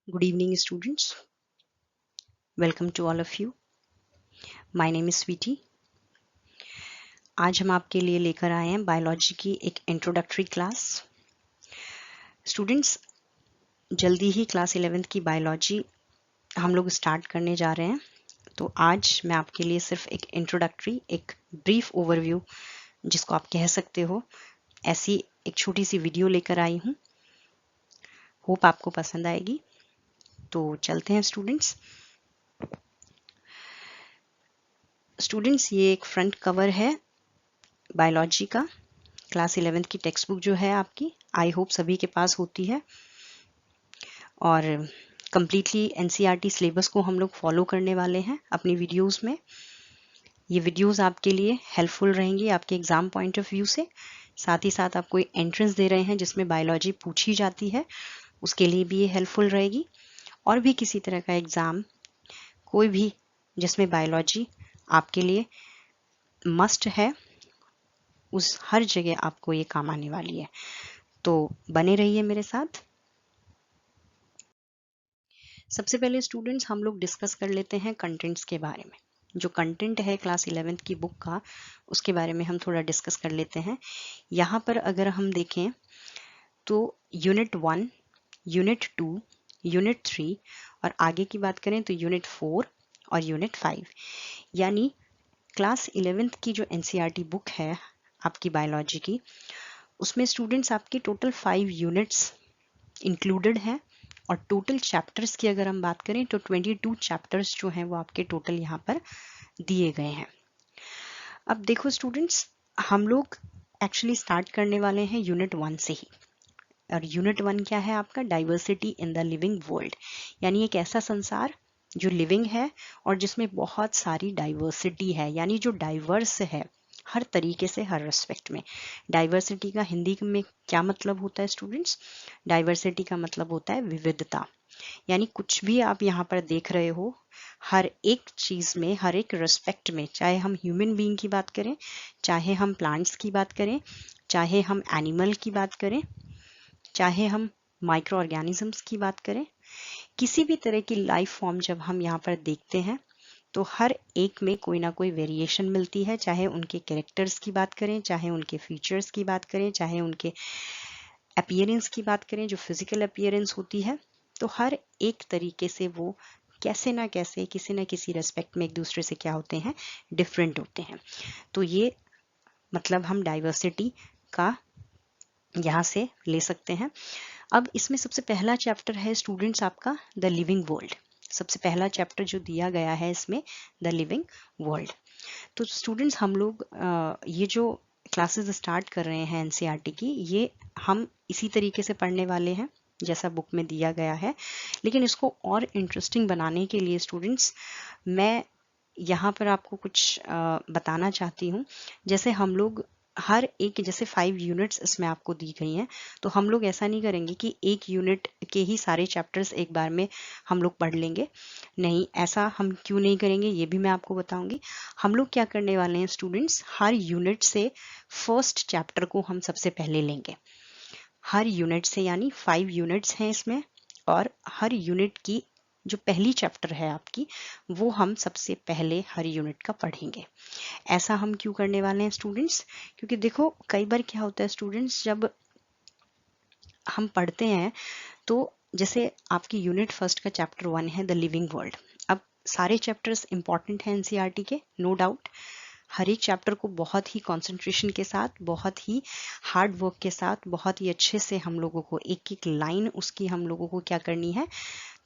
Good evening, students. Welcome to all of you. My name is Sweetie. आज हम आपके लिए लेकर आए हैं बायोलॉजी की एक इंट्रोडक्टरी क्लास। स्टूडेंट्स, जल्दी ही क्लास 11th की बायोलॉजी हम लोग स्टार्ट करने जा रहे हैं। तो आज मैं आपके लिए सिर्फ एक इंट्रोडक्टरी, एक ब्रीफ ओवरव्यू, जिसको आप कह सकते हो, ऐसी एक छोटी सी वीडियो लेकर आई हूँ। होप आपको पसंद आएगी। तो चलते हैं स्टूडेंट्स। ये एक फ्रंट कवर है बायोलॉजी का। क्लास 11th की टेक्स्ट बुक जो है आपकी, आई होप सभी के पास होती है, और कम्प्लीटली एनसीईआरटी सिलेबस को हम लोग फॉलो करने वाले हैं अपनी वीडियोस में। ये वीडियोस आपके लिए हेल्पफुल रहेंगी आपके एग्जाम पॉइंट ऑफ व्यू से। साथ ही साथ आप कोई एंट्रेंस दे रहे हैं जिसमें बायोलॉजी पूछी जाती है, उसके लिए भी ये हेल्पफुल रहेगी। और भी किसी तरह का एग्जाम, कोई भी जिसमें बायोलॉजी आपके लिए मस्ट है, उस हर जगह आपको ये काम आने वाली है। तो बने रहिए मेरे साथ। सबसे पहले स्टूडेंट्स हम लोग डिस्कस कर लेते हैं कंटेंट्स के बारे में। जो कंटेंट है क्लास 11th की बुक का, उसके बारे में हम थोड़ा डिस्कस कर लेते हैं। यहाँ पर अगर हम देखें तो यूनिट 1, यूनिट 2, यूनिट 3 और आगे की बात करें तो यूनिट 4 और यूनिट 5, यानी क्लास 11th की जो एनसीईआरटी बुक है आपकी बायोलॉजी की, उसमें स्टूडेंट्स आपकी टोटल 5 यूनिट्स इंक्लूडेड हैं। और टोटल चैप्टर्स की अगर हम बात करें तो 22 चैप्टर्स जो हैं वो आपके टोटल यहाँ पर दिए गए हैं। अब देखो स्टूडेंट्स, हम लोग एक्चुअली स्टार्ट करने वाले हैं यूनिट 1 से ही। और यूनिट 1 क्या है आपका? Diversity in the living world, यानी एक ऐसा संसार जो लिविंग है और जिसमें बहुत सारी डाइवर्सिटी है, यानी जो डाइवर्स है हर तरीके से, हर रेस्पेक्ट में। डाइवर्सिटी का हिंदी में क्या मतलब होता है स्टूडेंट्स? डाइवर्सिटी का मतलब होता है विविधता। यानी कुछ भी आप यहाँ पर देख रहे हो, हर एक चीज में, हर एक रेस्पेक्ट में, चाहे हम ह्यूमन बीइंग की बात करें, चाहे हम प्लांट्स की बात करें, चाहे हम एनिमल की बात करें, चाहे हम माइक्रो ऑर्गेनिजम्स की बात करें, किसी भी तरह की लाइफ फॉर्म जब हम यहाँ पर देखते हैं तो हर एक में कोई ना कोई वेरिएशन मिलती है। चाहे उनके कैरेक्टर्स की बात करें, चाहे उनके फीचर्स की बात करें, चाहे उनके अपीयरेंस की बात करें, जो फिजिकल अपीयरेंस होती है, तो हर एक तरीके से वो कैसे ना कैसे, किसी ना किसी रेस्पेक्ट में एक दूसरे से क्या होते हैं? डिफरेंट होते हैं। तो ये मतलब हम डाइवर्सिटी का यहाँ से ले सकते हैं। अब इसमें सबसे पहला चैप्टर है स्टूडेंट्स आपका द लिविंग वर्ल्ड। सबसे पहला चैप्टर जो दिया गया है इसमें, द लिविंग वर्ल्ड। तो स्टूडेंट्स हम लोग ये जो क्लासेस स्टार्ट कर रहे हैं एनसीईआरटी की, ये हम इसी तरीके से पढ़ने वाले हैं जैसा बुक में दिया गया है। लेकिन इसको और इंटरेस्टिंग बनाने के लिए स्टूडेंट्स, मैं यहाँ पर आपको कुछ बताना चाहती हूँ। जैसे हम लोग हर एक, जैसे 5 यूनिट्स इसमें आपको दी गई हैं, तो हम लोग ऐसा नहीं करेंगे कि एक यूनिट के ही सारे चैप्टर्स एक बार में हम लोग पढ़ लेंगे। नहीं, ऐसा हम क्यों नहीं करेंगे ये भी मैं आपको बताऊंगी। हम लोग क्या करने वाले हैं स्टूडेंट्स, हर यूनिट से फर्स्ट चैप्टर को हम सबसे पहले लेंगे। हर यूनिट से, यानी 5 यूनिट्स हैं इसमें, और हर यूनिट की जो पहली चैप्टर है आपकी, वो हम सबसे पहले हर यूनिट का पढ़ेंगे। ऐसा हम क्यों करने वाले हैं स्टूडेंट्स? क्योंकि देखो कई बार क्या होता है स्टूडेंट्स, जब हम पढ़ते हैं तो जैसे आपकी यूनिट फर्स्ट का चैप्टर 1 है द लिविंग वर्ल्ड। अब सारे चैप्टर्स इंपॉर्टेंट हैं एनसीईआरटी के, नो डाउट। हर एक चैप्टर को बहुत ही कंसंट्रेशन के साथ, बहुत ही हार्ड वर्क के साथ, बहुत ही अच्छे से हम लोगों को एक एक लाइन उसकी हम लोगों को क्या करनी है?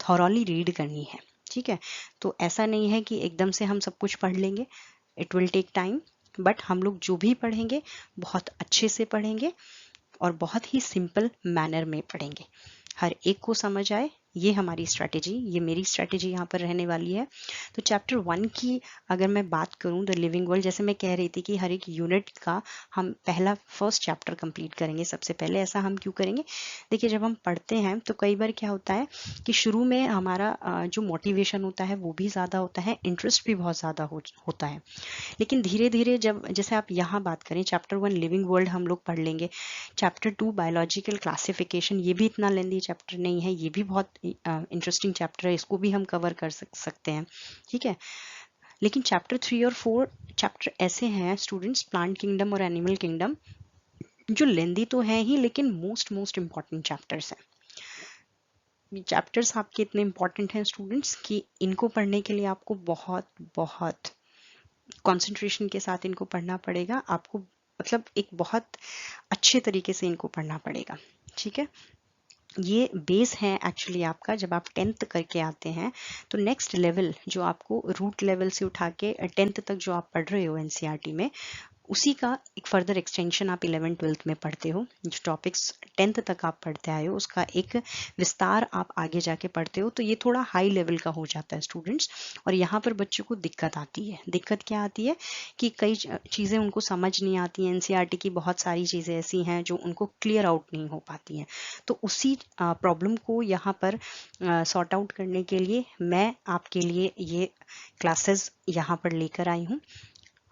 थॉरली रीड करनी है। ठीक है? तो ऐसा नहीं है कि एकदम से हम सब कुछ पढ़ लेंगे, it will take time. But हम लोग जो भी पढ़ेंगे बहुत अच्छे से पढ़ेंगे और बहुत ही सिंपल मैनर में पढ़ेंगे, हर एक को समझ आए। ये हमारी स्ट्रैटेजी, ये मेरी स्ट्रैटेजी यहाँ पर रहने वाली है। तो चैप्टर 1 की अगर मैं बात करूँ, द लिविंग वर्ल्ड, जैसे मैं कह रही थी कि हर एक यूनिट का हम पहला फर्स्ट चैप्टर कंप्लीट करेंगे सबसे पहले। ऐसा हम क्यों करेंगे? देखिए, जब हम पढ़ते हैं तो कई बार क्या होता है कि शुरू में हमारा जो मोटिवेशन होता है वो भी ज़्यादा होता है, इंटरेस्ट भी बहुत ज़्यादा होता है। लेकिन धीरे धीरे, जब जैसे आप यहाँ बात करें, चैप्टर 1 लिविंग वर्ल्ड हम लोग पढ़ लेंगे। चैप्टर 2 बायोलॉजिकल क्लासिफिकेशन, ये भी इतना लेंदी चैप्टर नहीं है, ये भी बहुत इंटरेस्टिंग चैप्टर है, इसको भी हम कवर कर सकते हैं, ठीक है। लेकिन चैप्टर 3 और 4 चैप्टर ऐसे हैं स्टूडेंट्स, प्लांट किंगडम और एनिमल किंगडम, जो लेंदी तो है ही लेकिन मोस्ट इम्पॉर्टेंट चैप्टर्स हैं। चैप्टर्स आपके इतने इम्पॉर्टेंट हैं स्टूडेंट्स कि इनको पढ़ने के लिए आपको बहुत कंसंट्रेशन के साथ इनको पढ़ना पड़ेगा। आपको मतलब एक बहुत अच्छे तरीके से इनको पढ़ना पड़ेगा, ठीक है। ये बेस है एक्चुअली आपका, जब आप 10th करके आते हैं तो नेक्स्ट लेवल जो आपको रूट लेवल से उठा के 10th तक जो आप पढ़ रहे हो एनसीईआरटी में, उसी का एक फर्दर एक्सटेंशन आप 11th-12th में पढ़ते हो। जो टॉपिक्स 10th तक आप पढ़ते आए हो उसका एक विस्तार आप आगे जाके पढ़ते हो, तो ये थोड़ा हाई लेवल का हो जाता है स्टूडेंट्स। और यहाँ पर बच्चों को दिक्कत आती है। दिक्कत क्या आती है कि कई चीज़ें उनको समझ नहीं आती हैं। एनसीईआरटी की बहुत सारी चीज़ें ऐसी हैं जो उनको क्लियर आउट नहीं हो पाती हैं। तो उसी प्रॉब्लम को यहाँ पर सॉर्ट आउट करने के लिए मैं आपके लिए ये क्लासेस यहाँ पर लेकर आई हूँ।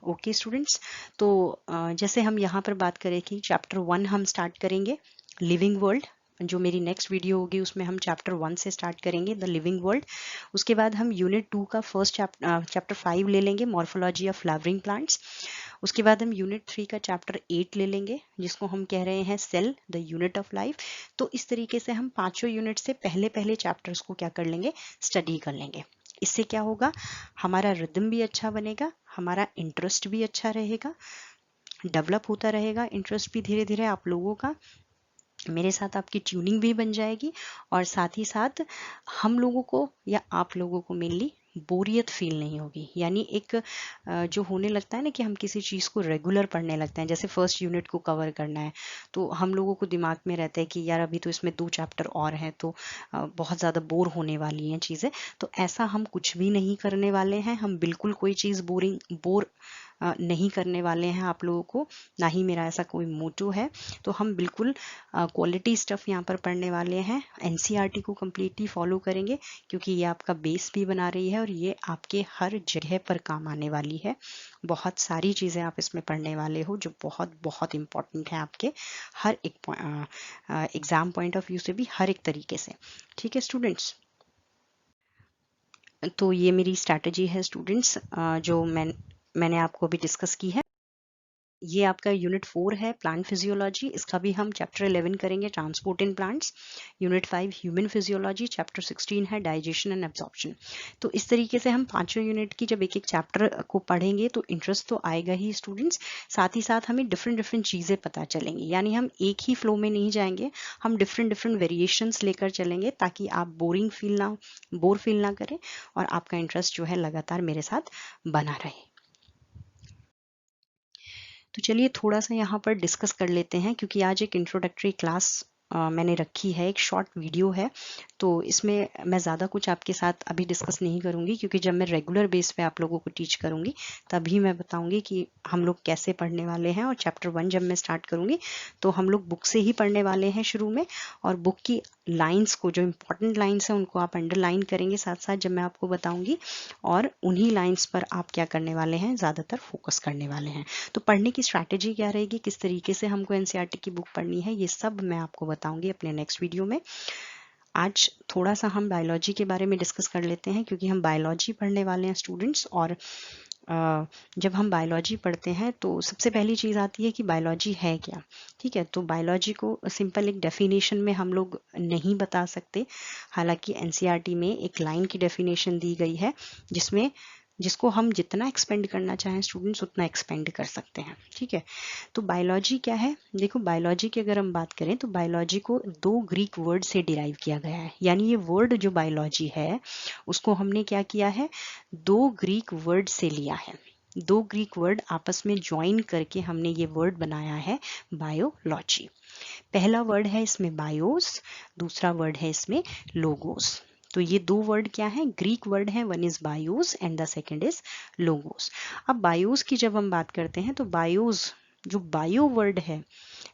ओके स्टूडेंट्स, तो जैसे हम यहाँ पर बात करें कि चैप्टर 1 हम स्टार्ट करेंगे, लिविंग वर्ल्ड। जो मेरी नेक्स्ट वीडियो होगी उसमें हम चैप्टर 1 से स्टार्ट करेंगे, द लिविंग वर्ल्ड। उसके बाद हम यूनिट 2 का फर्स्ट चैप्टर 5 ले लेंगे, मॉर्फोलॉजी ऑफ फ्लावरिंग प्लांट्स। उसके बाद हम यूनिट 3 का चैप्टर 8 ले लेंगे, जिसको हम कह रहे हैं cell, the unit of life. तो इस तरीके से हम पांचों यूनिट से पहले चैप्टर्स को क्या कर लेंगे, स्टडी कर लेंगे। इससे क्या होगा, हमारा रिदम भी अच्छा बनेगा, हमारा इंटरेस्ट भी अच्छा रहेगा, डेवलप होता रहेगा इंटरेस्ट भी धीरे धीरे आप लोगों का। मेरे साथ आपकी ट्यूनिंग भी बन जाएगी और साथ ही साथ हम लोगों को या आप लोगों को मेनली बोरियत फील नहीं होगी। यानी एक जो होने लगता है ना कि हम किसी चीज़ को रेगुलर पढ़ने लगते हैं, जैसे फर्स्ट यूनिट को कवर करना है तो हम लोगों को दिमाग में रहता है कि यार अभी तो इसमें 2 चैप्टर और हैं, तो बहुत ज़्यादा बोर होने वाली हैं चीज़ें। तो ऐसा हम कुछ भी नहीं करने वाले हैं, हम बिल्कुल कोई चीज़ बोर नहीं करने वाले हैं आप लोगों को, ना ही मेरा ऐसा कोई मोटो है। तो हम बिल्कुल क्वालिटी स्टफ यहाँ पर पढ़ने वाले हैं, एनसीईआरटी को कम्प्लीटली फॉलो करेंगे, क्योंकि ये आपका बेस भी बना रही है और ये आपके हर जगह पर काम आने वाली है। बहुत सारी चीज़ें आप इसमें पढ़ने वाले हो जो बहुत इम्पॉर्टेंट है आपके हर एक एग्ज़ाम पॉइंट ऑफ व्यू से भी, हर एक तरीके से, ठीक है स्टूडेंट्स। तो ये मेरी स्ट्रैटेजी है स्टूडेंट्स, जो मैंने आपको अभी डिस्कस की है। ये आपका यूनिट 4 है, प्लांट फिजियोलॉजी। इसका भी हम चैप्टर 11 करेंगे, transport in plants. Unit 5 human physiology, chapter 16 है डाइजेशन एंड एब्जॉर्प्शन। तो इस तरीके से हम पांचों यूनिट की जब एक चैप्टर को पढ़ेंगे तो इंटरेस्ट तो आएगा ही स्टूडेंट्स, साथ ही साथ हमें डिफरेंट चीज़ें पता चलेंगी। यानी हम एक ही फ्लो में नहीं जाएंगे, हम डिफरेंट वेरिएशंस लेकर चलेंगे, ताकि आप बोर फील ना करें और आपका इंटरेस्ट जो है लगातार मेरे साथ बना रहे। तो चलिए थोड़ा सा यहाँ पर डिस्कस कर लेते हैं, क्योंकि आज एक इंट्रोडक्टरी क्लास मैंने रखी है, एक शॉर्ट वीडियो है, तो इसमें मैं ज़्यादा कुछ आपके साथ अभी डिस्कस नहीं करूँगी, क्योंकि जब मैं रेगुलर बेस पे आप लोगों को टीच करूँगी तभी मैं बताऊँगी कि हम लोग कैसे पढ़ने वाले हैं। और चैप्टर 1 जब मैं स्टार्ट करूँगी तो हम लोग बुक से ही पढ़ने वाले हैं शुरू में, और बुक की लाइन्स को, जो इम्पोर्टेंट लाइन्स हैं उनको आप अंडरलाइन करेंगे साथ साथ जब मैं आपको बताऊँगी, और उन्हीं लाइन्स पर आप क्या करने वाले हैं, ज़्यादातर फोकस करने वाले हैं। तो पढ़ने की स्ट्रैटेजी क्या रहेगी, किस तरीके से हमको एनसीईआरटी की बुक पढ़नी है, ये सब मैं आपको बताऊंगी अपने नेक्स्ट वीडियो में। आज थोड़ा सा हम बायोलॉजी के बारे में डिस्कस कर लेते हैं, क्योंकि हम बायोलॉजी पढ़ने वाले हैं स्टूडेंट्स। और जब हम बायोलॉजी पढ़ते हैं तो सबसे पहली चीज़ आती है कि बायोलॉजी है क्या, ठीक है। तो बायोलॉजी को सिंपल एक डेफिनेशन में हम लोग नहीं बता सकते, हालांकि एनसीईआरटी में एक लाइन की डेफिनेशन दी गई है जिसको हम जितना एक्सपेंड करना चाहें स्टूडेंट्स उतना एक्सपेंड कर सकते हैं, ठीक है। तो बायोलॉजी क्या है, देखो बायोलॉजी की अगर हम बात करें तो बायोलॉजी को 2 ग्रीक वर्ड से डिराइव किया गया है। यानी ये वर्ड जो बायोलॉजी है उसको हमने क्या किया है, 2 ग्रीक वर्ड से लिया है। 2 ग्रीक वर्ड आपस में ज्वाइन करके हमने ये वर्ड बनाया है बायोलॉजी। पहला वर्ड है इसमें बायोस, दूसरा वर्ड है इसमें लोगोस। तो ये 2 वर्ड क्या है, ग्रीक वर्ड है, one is BIOS and the second is logos. अब बायोस की जब हम बात करते हैं तो बायोस जो बायो वर्ड है,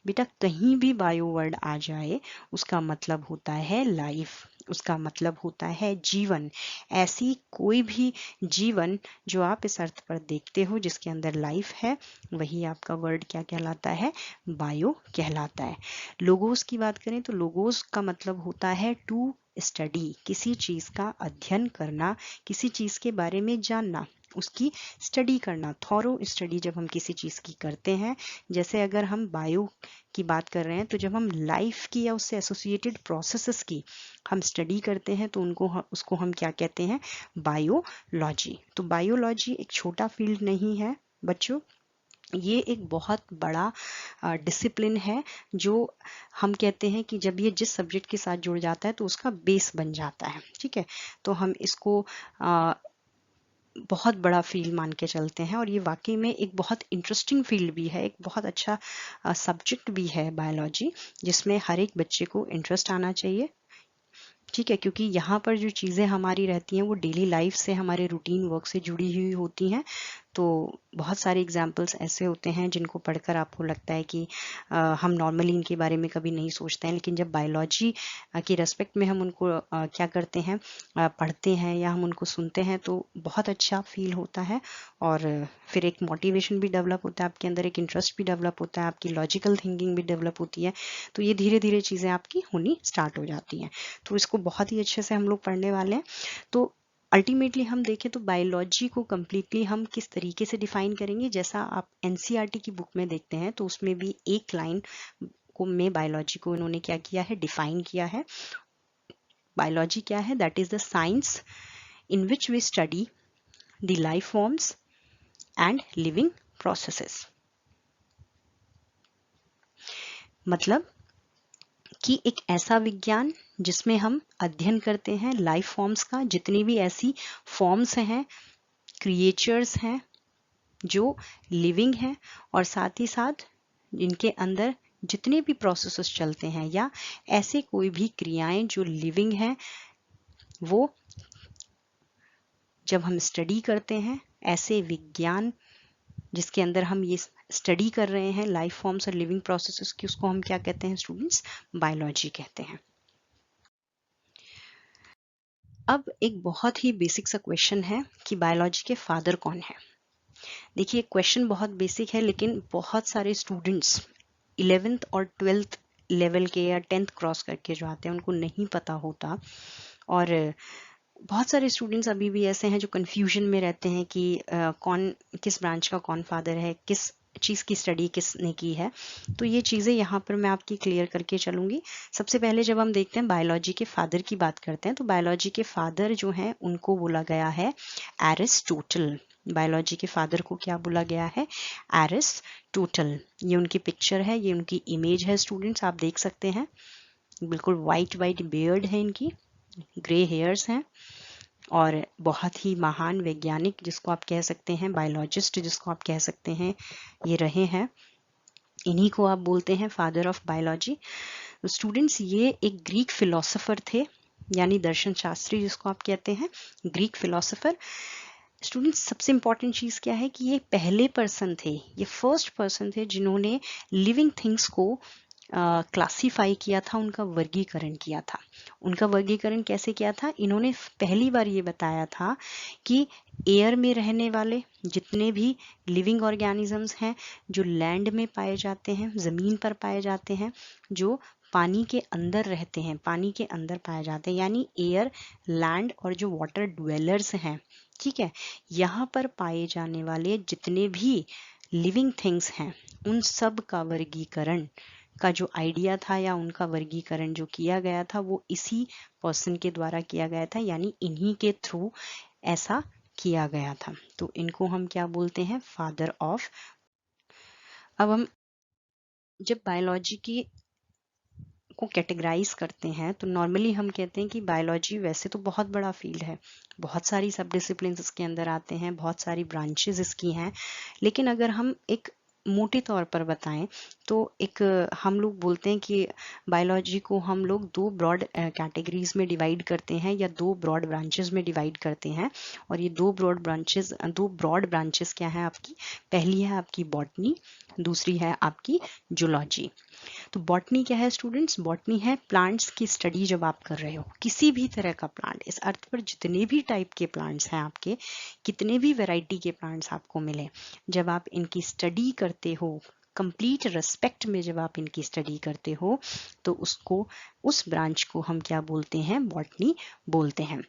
बेटा कहीं भी बायो वर्ड आ जाए उसका मतलब होता है लाइफ, उसका मतलब होता है जीवन। ऐसी कोई भी जीवन जो आप इस अर्थ पर देखते हो जिसके अंदर लाइफ है, वही आपका वर्ड क्या कहलाता है? बायो कहलाता है। लोगोस की बात करें तो लोगोस का मतलब होता है टू स्टडी, किसी चीज का अध्ययन करना, किसी चीज के बारे में जानना, उसकी स्टडी करना। थॉरो स्टडी जब हम किसी चीज की करते हैं, जैसे अगर हम बायो की बात कर रहे हैं, तो जब हम लाइफ की या उससे एसोसिएटेड प्रोसेसेस की हम स्टडी करते हैं तो उसको हम क्या कहते हैं? बायोलॉजी। तो बायोलॉजी एक छोटा फील्ड नहीं है बच्चों, ये एक बहुत बड़ा डिसिप्लिन है, जो हम कहते हैं कि जब ये जिस सब्जेक्ट के साथ जुड़ जाता है तो उसका बेस बन जाता है। ठीक है, तो हम इसको बहुत बड़ा फील्ड मान के चलते हैं, और ये वाकई में एक बहुत इंटरेस्टिंग फील्ड भी है, एक बहुत अच्छा सब्जेक्ट भी है बायोलॉजी, जिसमें हर एक बच्चे को इंटरेस्ट आना चाहिए। ठीक है, क्योंकि यहाँ पर जो चीज़ें हमारी रहती हैं वो डेली लाइफ से, हमारे रूटीन वर्क से जुड़ी हुई होती हैं। तो बहुत सारे एग्जाम्पल्स ऐसे होते हैं जिनको पढ़कर आपको लगता है कि हम नॉर्मली इनके बारे में कभी नहीं सोचते हैं, लेकिन जब बायोलॉजी की रेस्पेक्ट में हम उनको क्या करते हैं, पढ़ते हैं या हम उनको सुनते हैं, तो बहुत अच्छा फील होता है। और फिर एक मोटिवेशन भी डेवलप होता है आपके अंदर, एक इंटरेस्ट भी डेवलप होता है, आपकी लॉजिकल थिंकिंग भी डेवलप होती है। तो ये धीरे धीरे चीज़ें आपकी होनी स्टार्ट हो जाती हैं। तो इसको बहुत ही अच्छे से हम लोग पढ़ने वाले हैं। तो अल्टीमेटली हम देखें तो बायोलॉजी को कम्प्लीटली हम किस तरीके से डिफाइन करेंगे, जैसा आप एनसीईआरटी की बुक में देखते हैं, तो उसमें भी एक लाइन को में बायोलॉजी को इन्होंने क्या किया है? डिफाइन किया है। बायोलॉजी क्या है? That is the science in which we study the life forms and living processes. मतलब कि एक ऐसा विज्ञान जिसमें हम अध्ययन करते हैं लाइफ फॉर्म्स का, जितनी भी ऐसी फॉर्म्स हैं, क्रिएचर्स हैं जो लिविंग हैं, और साथ ही साथ इनके अंदर जितने भी प्रोसेसेस चलते हैं या ऐसे कोई भी क्रियाएं जो लिविंग हैं, वो जब हम स्टडी करते हैं ऐसे विज्ञान जिसके अंदर हम ये स्टडी कर रहे हैं लाइफ फॉर्म्स और लिविंग प्रोसेसेस की, उसको हम क्या कहते हैं स्टूडेंट्स? बायोलॉजी कहते हैं। अब एक बहुत ही बेसिक सा क्वेश्चन है कि बायोलॉजी के फादर कौन है। देखिए क्वेश्चन बहुत बेसिक है, लेकिन बहुत सारे स्टूडेंट्स 11th और 12th लेवल के या 10th क्रॉस करके जो आते हैं उनको नहीं पता होता, और बहुत सारे स्टूडेंट्स अभी भी ऐसे हैं जो कंफ्यूजन में रहते हैं कि कौन किस ब्रांच का कौन फादर है, किस चीज़ की स्टडी किसने की है। तो ये चीज़ें यहाँ पर मैं आपकी क्लियर करके चलूँगी। सबसे पहले जब हम देखते हैं बायोलॉजी के फादर की बात करते हैं, तो बायोलॉजी के फादर जो हैं उनको बोला गया है एरिस्टोटल। बायोलॉजी के फादर को क्या बोला गया है? एरिस्टोटल। ये उनकी पिक्चर है, ये उनकी इमेज है स्टूडेंट्स, आप देख सकते हैं। बिल्कुल वाइट वाइट बियर्ड है इनकी, ग्रे हेयर्स हैं, और बहुत ही महान वैज्ञानिक जिसको आप कह सकते हैं, बायोलॉजिस्ट जिसको आप कह सकते हैं, ये रहे हैं। इन्हीं को आप बोलते हैं फादर ऑफ बायोलॉजी। स्टूडेंट्स ये एक ग्रीक फिलोसोफर थे, यानी दर्शन शास्त्री जिसको आप कहते हैं, ग्रीक फिलोसोफर। स्टूडेंट्स सबसे इंपॉर्टेंट चीज़ क्या है कि ये पहले पर्सन थे, ये फर्स्ट पर्सन थे जिन्होंने लिविंग थिंग्स को क्लासीफाई किया था, उनका वर्गीकरण किया था। उनका वर्गीकरण कैसे किया था? इन्होंने पहली बार ये बताया था कि एयर में रहने वाले जितने भी लिविंग ऑर्गेनिजम्स हैं, जो लैंड में पाए जाते हैं, ज़मीन पर पाए जाते हैं, जो पानी के अंदर रहते हैं, पानी के अंदर पाए जाते हैं, यानी एयर, लैंड और जो वाटर ड्वेलर्स हैं, ठीक है, यहाँ पर पाए जाने वाले जितने भी लिविंग थिंग्स हैं, उन सब का वर्गीकरण का जो आइडिया था या उनका वर्गीकरण जो किया गया था, वो इसी पर्सन के द्वारा किया गया था, यानी इन्हीं के थ्रू ऐसा किया गया था। तो इनको हम क्या बोलते हैं? Father of. अब हम जब बायोलॉजी की को कैटेगराइज करते हैं तो नॉर्मली हम कहते हैं कि बायोलॉजी वैसे तो बहुत बड़ा फील्ड है, बहुत सारी सब डिसिप्लिन इसके अंदर आते हैं, बहुत सारी ब्रांचेस इसकी हैं, लेकिन अगर हम एक मोटे तौर पर बताएं तो एक हम लोग बोलते हैं कि बायोलॉजी को हम लोग दो ब्रॉड कैटेगरीज में डिवाइड करते हैं या दो ब्रॉड ब्रांचेस में डिवाइड करते हैं। और ये दो ब्रॉड ब्रांचेस क्या है आपकी? पहली है आपकी बॉटनी, दूसरी है आपकी जूलॉजी। तो बॉटनी क्या है स्टूडेंट्स? बॉटनी है प्लांट्स की स्टडी जब आप कर रहे हो, किसी भी तरह का प्लांट, इस अर्थ पर जितने भी टाइप के प्लांट्स हैं आपके, कितने भी वैरायटी के प्लांट्स आपको मिले, जब आप इनकी स्टडी करते हो, कंप्लीट रिस्पेक्ट में जब आप इनकी स्टडी करते हो, तो उसको, उस ब्रांच को हम क्या बोलते हैं? बॉटनी बोलते हैं।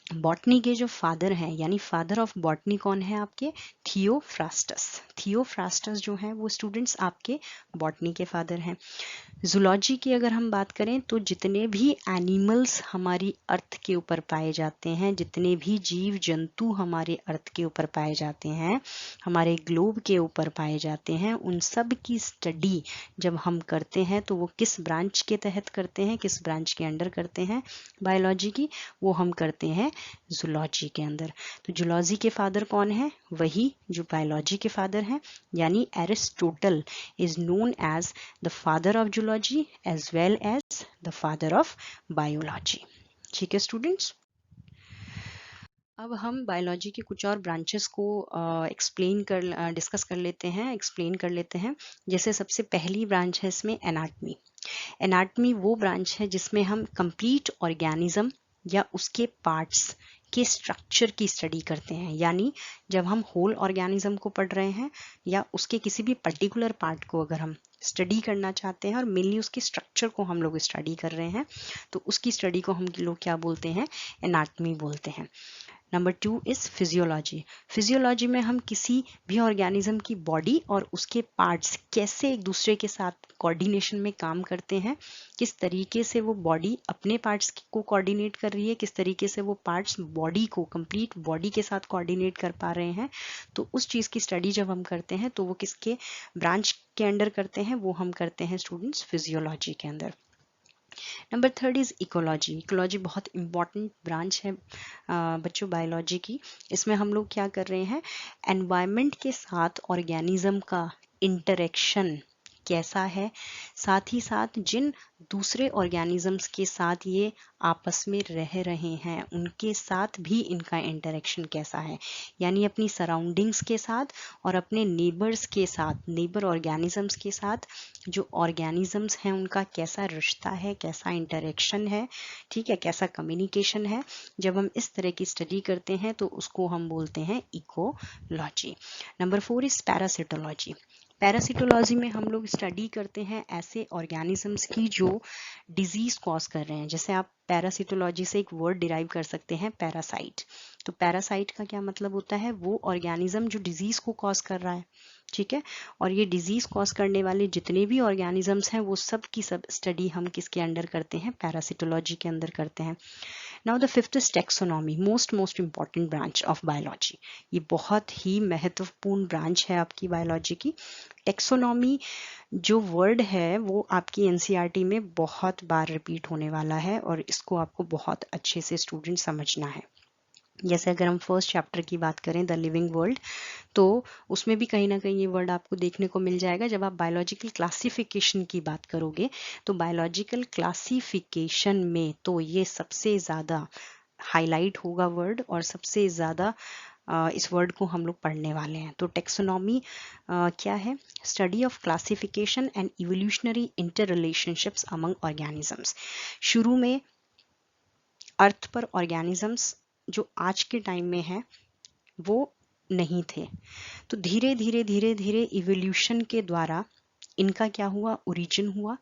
बॉटनी के जो फादर हैं, यानी फादर ऑफ बॉटनी कौन है आपके? थियोफ्रास्टस। थियोफ्रास्टस जो है वो स्टूडेंट्स आपके बॉटनी के फादर हैं। जूलॉजी की अगर हम बात करें तो जितने भी एनिमल्स हमारी अर्थ के ऊपर पाए जाते हैं, जितने भी जीव जंतु हमारे अर्थ के ऊपर पाए जाते हैं, हमारे ग्लोब के ऊपर पाए जाते हैं, उन सब की स्टडी जब हम करते हैं तो वो किस ब्रांच के तहत करते हैं, किस ब्रांच के अंडर करते हैं बायोलॉजी की? वो हम करते हैं जूलॉजी के अंदर। तो जूलॉजी के फादर कौन है? वही जो बायोलॉजी के फादर हैं, यानी Aristotle is known as the father of zoology as well as the father of biology. ठीक है स्टूडेंट्स, अब हम बायोलॉजी के कुछ और ब्रांचेस को डिस्कस कर लेते हैं, एक्सप्लेन कर लेते हैं। जैसे सबसे पहली ब्रांच है इसमें एनाटमी। एनाटमी वो ब्रांच है जिसमें हम कंप्लीट ऑर्गेनिज्म या उसके पार्ट्स के स्ट्रक्चर की स्टडी करते हैं। यानी जब हम होल ऑर्गेनिज्म को पढ़ रहे हैं या उसके किसी भी पर्टिकुलर पार्ट को अगर हम स्टडी करना चाहते हैं और मेनली उसके स्ट्रक्चर को हम लोग स्टडी कर रहे हैं, तो उसकी स्टडी को हम लोग क्या बोलते हैं? एनाटमी बोलते हैं। Number 2 is physiology. फिजियोलॉजी में हम किसी भी ऑर्गेनिज्म की बॉडी और उसके पार्ट्स कैसे एक दूसरे के साथ कोऑर्डिनेशन में काम करते हैं, किस तरीके से वो बॉडी अपने पार्ट्स को कोऑर्डिनेट कर रही है, किस तरीके से वो पार्ट्स बॉडी को, कंप्लीट बॉडी के साथ कोऑर्डिनेट कर पा रहे हैं, तो उस चीज़ की स्टडी जब हम करते हैं तो वो किसके ब्रांच के अंडर करते हैं? वो हम करते हैं स्टूडेंट्स फिजियोलॉजी के अंदर। Number 3 is ecology. इकोलॉजी बहुत इंपॉर्टेंट ब्रांच है बच्चों बायोलॉजी की। इसमें हम लोग क्या कर रहे हैं? एनवायरनमेंट के साथ ऑर्गेनिज्म का इंटरेक्शन कैसा है, साथ ही साथ जिन दूसरे ऑर्गेनिजम्स के साथ ये आपस में रह रहे हैं उनके साथ भी इनका इंटरेक्शन कैसा है, यानी अपनी सराउंडिंग्स के साथ और अपने नेबर्स के साथ, नेबर ऑर्गेनिजम्स के साथ जो ऑर्गेनिजम्स हैं उनका कैसा रिश्ता है, कैसा इंटरेक्शन है, ठीक है, कैसा कम्युनिकेशन है। जब हम इस तरह की स्टडी करते हैं तो उसको हम बोलते हैं ecology. Number 4 is parasitology. Parasitology में हम लोग स्टडी करते हैं ऐसे ऑर्गेनिजम्स की जो डिजीज कॉज कर रहे हैं। जैसे आप पैरासिटोलॉजी से एक वर्ड डिराइव कर सकते हैं, पैरासाइट। तो पैरासाइट का क्या मतलब होता है? वो ऑर्गेनिज्म जो डिजीज को कॉज कर रहा है, ठीक है। और ये डिजीज कॉज करने वाले जितने भी ऑर्गेनिजम्स हैं वो सब की सब स्टडी हम किसके अंडर करते हैं? पैरासिटोलॉजी के अंदर करते हैं। Now the fifth is taxonomy, most important branch of biology. ये बहुत ही महत्वपूर्ण ब्रांच है आपकी बायोलॉजी की। टेक्सोनॉमी जो वर्ड है वो आपकी एनसीईआरटी में बहुत बार रिपीट होने वाला है और इसको आपको बहुत अच्छे से स्टूडेंट समझना है। जैसे अगर हम फर्स्ट चैप्टर की बात करें द लिविंग वर्ल्ड, तो उसमें भी कहीं ना कहीं ये वर्ड आपको देखने को मिल जाएगा। जब आप बायोलॉजिकल क्लासिफिकेशन की बात करोगे तो बायोलॉजिकल क्लासिफिकेशन में तो ये सबसे ज़्यादा हाईलाइट होगा वर्ड और सबसे ज़्यादा इस वर्ड को हम लोग पढ़ने वाले हैं। तो टेक्सोनॉमी क्या है? Study of classification and evolutionary inter relationships among organisms. शुरू में अर्थ पर ऑर्गेनिजम्स जो आज के टाइम में है वो नहीं थे, तो धीरे धीरे इवोल्यूशन के द्वारा इनका क्या हुआ? ओरिजिन हुआ।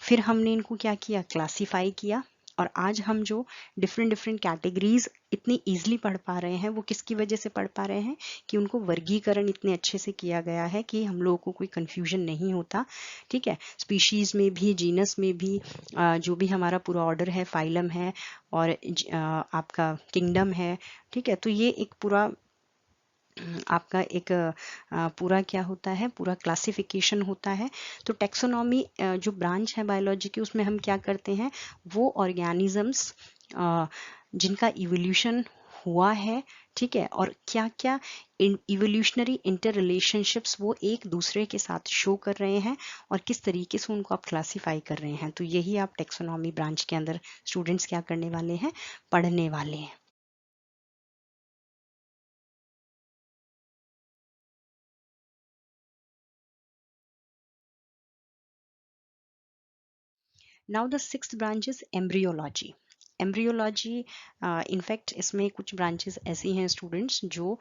फिर हमने इनको क्या किया? क्लासिफाई किया। और आज हम जो डिफरेंट कैटेगरीज इतनी इजीली पढ़ पा रहे हैं वो किसकी वजह से पढ़ पा रहे हैं? कि उनको वर्गीकरण इतने अच्छे से किया गया है कि हम लोगों को कोई कंफ्यूजन नहीं होता, ठीक है। स्पीशीज में भी, जीनस में भी, जो भी हमारा पूरा ऑर्डर है, फाइलम है और आपका किंगडम है, ठीक है। तो ये एक पूरा आपका एक पूरा क्या होता है? पूरा क्लासिफिकेशन होता है। तो टेक्सोनॉमी जो ब्रांच है बायोलॉजी की उसमें हम क्या करते हैं? वो ऑर्गेनिजम्स जिनका इवोल्यूशन हुआ है, ठीक है, और क्या क्या इवोल्यूशनरी इंटर रिलेशनशिप्स वो एक दूसरे के साथ शो कर रहे हैं और किस तरीके से उनको आप क्लासिफाई कर रहे हैं। तो यही आप टेक्सोनॉमी ब्रांच के अंदर स्टूडेंट्स क्या करने वाले हैं? पढ़ने वाले हैं। Now the sixth branch is embryology. Embryology in fact इसमें कुछ ब्रांचेस ऐसी हैं स्टूडेंट्स जो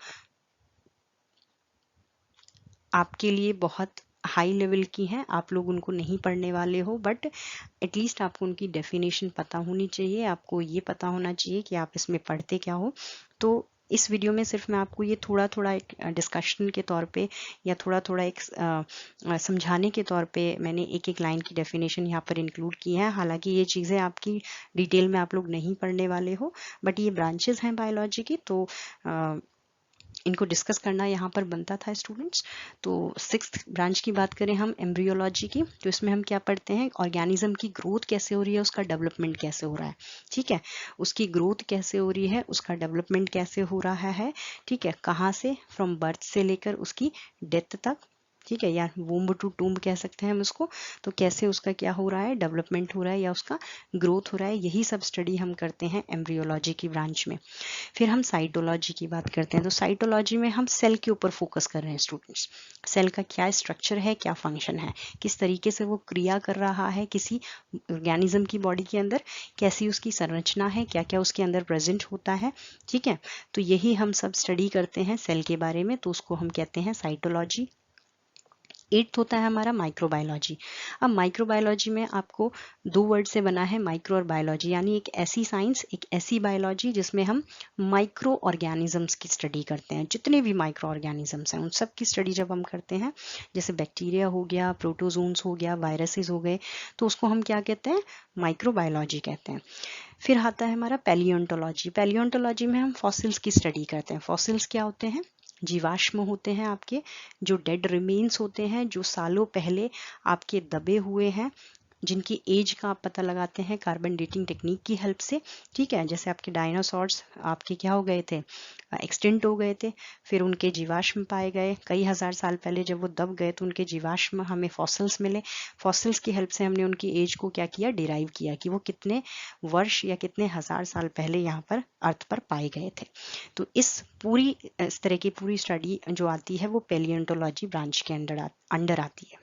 आपके लिए बहुत हाई लेवल की हैं, आप लोग उनको नहीं पढ़ने वाले हो, बट एटलीस्ट आपको उनकी डेफिनेशन पता होनी चाहिए, आपको ये पता होना चाहिए कि आप इसमें पढ़ते क्या हो। तो इस वीडियो में सिर्फ मैं आपको ये थोड़ा थोड़ा एक डिस्कशन के तौर पे या थोड़ा थोड़ा एक समझाने के तौर पे मैंने एक एक लाइन की डेफिनेशन यहाँ पर इंक्लूड की है। हालांकि ये चीज़ें आपकी डिटेल में आप लोग नहीं पढ़ने वाले हो, बट ये ब्रांचेस हैं बायोलॉजी की, तो इनको डिस्कस करना यहाँ पर बनता था स्टूडेंट्स। तो सिक्स्थ ब्रांच की बात करें हम एम्ब्रियोलॉजी की, तो इसमें हम क्या पढ़ते हैं, ऑर्गेनिज्म की ग्रोथ कैसे हो रही है, उसका डेवलपमेंट कैसे हो रहा है, ठीक है, उसकी ग्रोथ कैसे हो रही है, उसका डेवलपमेंट कैसे हो रहा है, ठीक है, कहाँ से, फ्रॉम बर्थ से लेकर उसकी डेथ तक, ठीक है, या वूम्ब टू टूम्ब कह सकते हैं हम उसको। तो कैसे उसका क्या हो रहा है, डेवलपमेंट हो रहा है या उसका ग्रोथ हो रहा है, यही सब स्टडी हम करते हैं एम्ब्रियोलॉजी की ब्रांच में। फिर हम साइटोलॉजी की बात करते हैं, तो साइटोलॉजी में हम सेल के ऊपर फोकस कर रहे हैं स्टूडेंट्स। सेल का क्या स्ट्रक्चर है, क्या फंक्शन है, किस तरीके से वो क्रिया कर रहा है किसी ऑर्गेनिज्म की बॉडी के अंदर, कैसी उसकी संरचना है, क्या क्या उसके अंदर प्रेजेंट होता है, ठीक है। तो यही हम सब स्टडी करते हैं सेल के बारे में, तो उसको हम कहते हैं साइटोलॉजी। एट्थ होता है हमारा माइक्रोबायोलॉजी। अब माइक्रोबायोलॉजी में आपको दो वर्ड से बना है, माइक्रो और बायोलॉजी, यानी एक ऐसी साइंस, एक ऐसी बायोलॉजी जिसमें हम माइक्रो ऑर्गेनिजम्स की स्टडी करते हैं। जितने भी माइक्रो ऑर्गेनिजम्स हैं उन सब की स्टडी जब हम करते हैं, जैसे बैक्टीरिया हो गया, प्रोटोजोन्स हो गया, वायरसेस हो गए, तो उसको हम क्या कहते हैं, माइक्रोबायोलॉजी कहते हैं। फिर आता है हमारा पैलियोंटोलॉजी। पैलियोंटोलॉजी में हम फॉसिल्स की स्टडी करते हैं। फॉसिल्स क्या होते हैं, जीवाश्म होते हैं आपके, जो डेड रिमेन्स होते हैं, जो सालों पहले आपके दबे हुए हैं, जिनकी एज का आप पता लगाते हैं कार्बन डेटिंग टेक्निक की हेल्प से, ठीक है। जैसे आपके डायनासोर्स आपके क्या हो गए थे, एक्सटिंक्ट हो गए थे, फिर उनके जीवाश्म पाए गए कई हजार साल पहले, जब वो दब गए तो उनके जीवाश्म हमें फॉसिल्स मिले। फॉसिल्स की हेल्प से हमने उनकी एज को क्या किया, डिराइव किया कि वो कितने वर्ष या कितने हजार साल पहले यहाँ पर अर्थ पर पाए गए थे। तो इस तरह की पूरी स्टडी जो आती है वो पैलियोंटोलॉजी ब्रांच के अंडर आती है।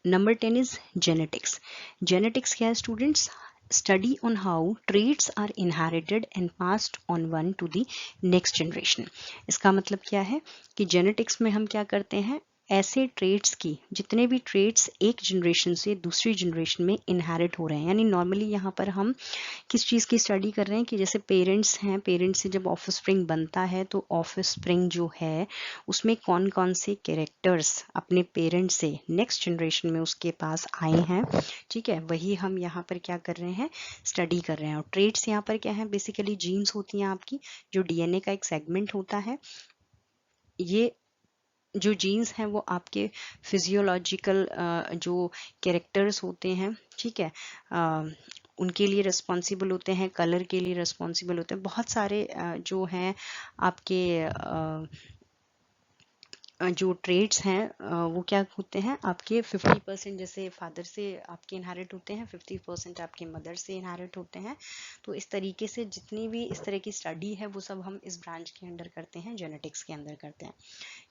Number 10 is genetics. जेनेटिक्स क्या है students, study on how traits are inherited and passed on one to the next generation. इसका मतलब क्या है कि जेनेटिक्स में हम क्या करते हैं, ऐसे ट्रेट्स की, जितने भी ट्रेट्स एक जनरेशन से दूसरी जनरेशन में इनहेरिट हो रहे हैं, यानी नॉर्मली यहाँ पर हम किस चीज़ की स्टडी कर रहे हैं कि जैसे पेरेंट्स हैं, पेरेंट्स से जब ऑफस्प्रिंग बनता है तो ऑफस्प्रिंग जो है उसमें कौन कौन से कैरेक्टर्स अपने पेरेंट्स से नेक्स्ट जनरेशन में उसके पास आए हैं, ठीक है, वही हम यहाँ पर क्या कर रहे हैं, स्टडी कर रहे हैं। और ट्रेट्स यहाँ पर क्या है, बेसिकली जीन्स होती हैं आपकी, जो डीएनए का एक सेगमेंट होता है। ये जो जीन्स हैं वो आपके फिजियोलॉजिकल जो कैरेक्टर्स होते हैं, ठीक है, उनके लिए रिस्पॉन्सिबल होते हैं, कलर के लिए रिस्पॉन्सिबल होते हैं, बहुत सारे जो हैं आपके जो ट्रेड्स हैं वो क्या होते हैं आपके 50% जैसे फादर से आपके इनहेरिट होते हैं, 50% आपके मदर से इनहेरिट होते हैं। तो इस तरीके से जितनी भी इस तरह की स्टडी है वो सब हम इस ब्रांच के अंडर करते हैं, जेनेटिक्स के अंदर करते हैं,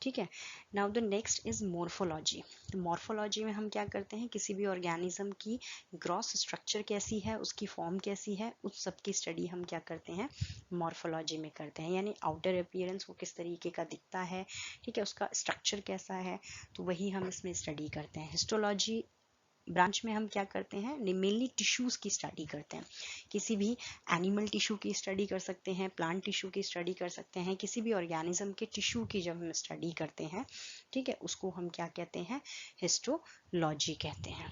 ठीक है। Now the next is morphology. Morphology में हम क्या करते हैं, किसी भी ऑर्गेनिज्म की ग्रॉस स्ट्रक्चर कैसी है, उसकी फॉर्म कैसी है, उस सब की स्टडी हम क्या करते हैं, मॉर्फोलॉजी में करते हैं। यानी आउटर अपीयरेंस वो किस तरीके का दिखता है, ठीक है, उसका स्ट्रक्चर कैसा है, तो वही हम इसमें स्टडी करते हैं। हिस्टोलॉजी ब्रांच में हम क्या करते हैं, मेनली टिश्यूज की स्टडी करते हैं। किसी भी एनिमल टिश्यू की स्टडी कर सकते हैं, प्लांट टिश्यू की स्टडी कर सकते हैं, किसी भी ऑर्गेनिज्म के टिश्यू की जब हम स्टडी करते हैं, ठीक है, उसको हम क्या कहते हैं, हिस्टोलॉजी कहते हैं।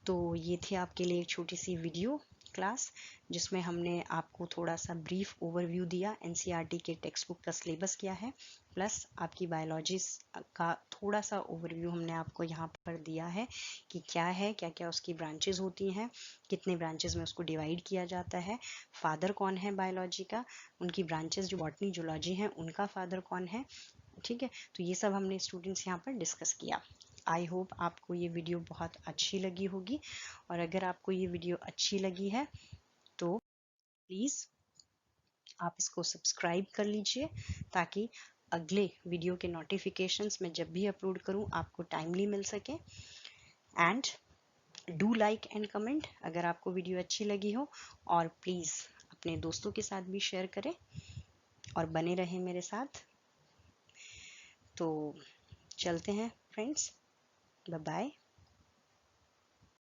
तो ये थी आपके लिए एक छोटी सी वीडियो क्लास, जिसमें हमने आपको थोड़ा सा ब्रीफ ओवरव्यू दिया, एनसीईआरटी के टेक्स्ट बुक का सिलेबस क्या है, प्लस आपकी बायोलॉजी का थोड़ा सा ओवरव्यू हमने आपको यहाँ पर दिया है कि क्या है, क्या क्या उसकी ब्रांचेस होती हैं, कितने ब्रांचेस में उसको डिवाइड किया जाता है, फादर कौन है बायोलॉजी का, उनकी ब्रांचेस जो बॉटनी जूलॉजी हैं उनका फादर कौन है, ठीक है। तो ये सब हमने स्टूडेंट्स यहाँ पर डिस्कस किया। आई होप आपको ये वीडियो बहुत अच्छी लगी होगी, और अगर आपको ये वीडियो अच्छी लगी है तो प्लीज़ आप इसको सब्सक्राइब कर लीजिए, ताकि अगले वीडियो के नोटिफिकेशंस मैं जब भी अपलोड करूं आपको टाइमली मिल सके। And do like and comment अगर आपको वीडियो अच्छी लगी हो, और प्लीज़ अपने दोस्तों के साथ भी शेयर करें और बने रहें मेरे साथ। तो चलते हैं फ्रेंड्स, बाय बाय।